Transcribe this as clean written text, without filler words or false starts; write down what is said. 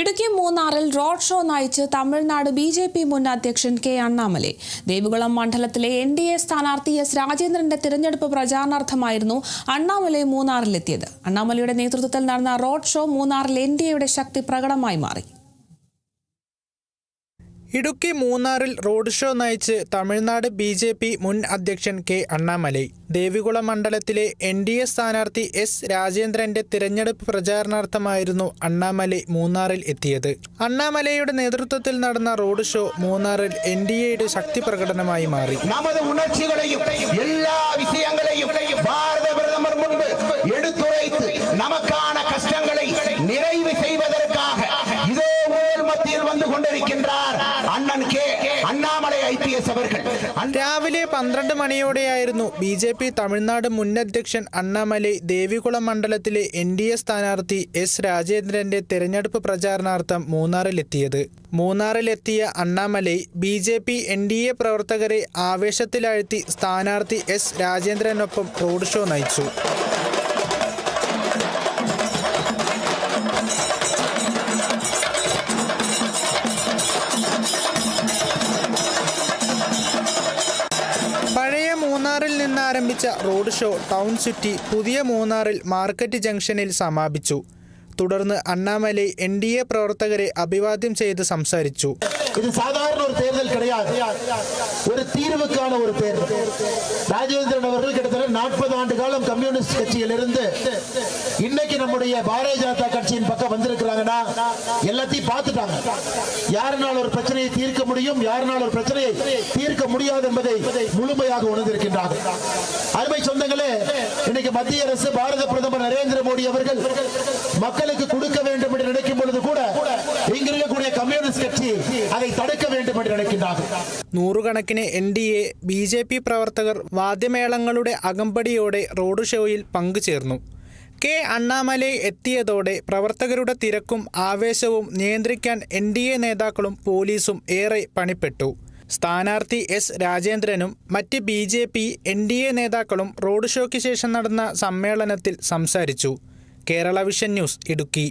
ഇടുക്കി മൂന്നാറിൽ road show നയിച്ച് Tamil Nadu BJP മുൻ അധ്യക്ഷൻ കെ അണ്ണാമലൈ. ദേവികുളം മണ്ഡലത്തിലെ NDA സ്ഥാനാർത്ഥി എസ് രാജേന്ദ്രന്റെ തിരഞ്ഞെടുപ്പ് പ്രചാരണാർത്ഥമായിരുന്നു അണ്ണാമലൈ മൂന്നാറിലെത്തിയത്. അണ്ണാമലയുടെ നേതൃത്വത്തിൽ നടന്ന റോഡ് ഷോ മൂന്നാറിൽ NDAയുടെ ശക്തി പ്രകടമായി മാറി. ഇടുക്കി മൂന്നാറിൽ റോഡ് ഷോ നയിച്ച് തമിഴ്നാട് ബിജെപി മുൻ അധ്യക്ഷൻ കെ അണ്ണാമലൈ. ദേവികുളം മണ്ഡലത്തിലെ NDA സ്ഥാനാർത്ഥി എസ് രാജേന്ദ്രന്റെ തിരഞ്ഞെടുപ്പ് പ്രചാരണാർത്ഥമായിരുന്നു അണ്ണാമലൈ മൂന്നാറിൽ എത്തിയത്. അണ്ണാമലൈയുടെ നേതൃത്വത്തിൽ നടന്ന റോഡ് ഷോ മൂന്നാറിൽ NDAയുടെ ശക്തി പ്രകടനമായി മാറി. രാവിലെ 12 മണിയോടെയായിരുന്നു ബിജെപി തമിഴ്നാട് മുൻ അധ്യക്ഷൻ അണ്ണാമലൈ ദേവികുളം മണ്ഡലത്തിലെ NDA സ്ഥാനാർത്ഥി എസ് രാജേന്ദ്രന്റെ തെരഞ്ഞെടുപ്പ് പ്രചാരണാർത്ഥം മൂന്നാറിലെത്തിയത്. മൂന്നാറിലെത്തിയ അണ്ണാമലൈ ബിജെപി NDA പ്രവർത്തകരെ ആവേശത്തിലാഴ്ത്തി സ്ഥാനാർത്ഥി എസ് രാജേന്ദ്രനൊപ്പം റോഡ് ഷോ നയിച്ചു. പഴയ മൂന്നാറിൽ നിന്ന് ആരംഭിച്ച റോഡ് ഷോ ടൗൺ ചുറ്റി പുതിയ മൂന്നാറിൽ മാർക്കറ്റ് ജംഗ്ഷനിൽ സമാപിച്ചു. തുടർന്ന് അണ്ണാമലൈ NDA പ്രവർത്തകരെ അഭിവാദ്യം ചെയ്ത് സംസാരിച്ചു. இது சாதாரண ஒரு தேர்தல் கிடையாது, ஒரு தீர்வுக்கான ஒரு தேர்தல். ராஜேந்திரன் அவர்கள் கிட்டத்தட்ட 40 ஆண்டு காலம் கம்யூனிஸ்ட் கட்சியிலிருந்து இன்னைக்கு நம்முடைய பாரதிய ஜனதா கட்சியின் பக்கம் வந்திருக்கிறாங்கன்னா எல்லாத்தையும் பார்த்துட்டாங்க. யாருனால ஒரு பிரச்சனையை தீர்க்க முடியும், யாருனால ஒரு பிரச்சனையை தீர்க்க முடியாது என்பதை முழுமையாக உணர்ந்திருக்கின்றார்கள். அருமை சொந்தங்களே, இன்னைக்கு மத்திய அரசு பாரத பிரதமர் நரேந்திர மோடி அவர்கள் மக்களுக்கு கொடுக்க வேண்டும் என்று நினைக்கும் பொழுது கூட இங்க இருக்கக்கூடிய கம்யூனிஸ்ட் கட்சி அதை தடுக்க வேண்டும் என்று நினைக்கின்றார்கள். നൂറുകണക്കിന് NDA BJP പ്രവർത്തകർ വാദ്യമേളങ്ങളുടെ അകമ്പടിയോടെ റോഡ് ഷോയിൽ പങ്കുചേർന്നു. കെ അണ്ണാമലൈ എത്തിയതോടെ പ്രവർത്തകരുടെ തിരക്കും ആവേശവും നിയന്ത്രിക്കാൻ NDA നേതാക്കളും പോലീസും ഏറെ പണിപ്പെട്ടു. സ്ഥാനാർത്ഥി എസ് രാജേന്ദ്രനും മറ്റ് BJP NDA നേതാക്കളും റോഡ് ഷോയ്ക്ക് ശേഷം നടന്ന സമ്മേളനത്തിൽ സംസാരിച്ചു. Kerala vision news, Idukki.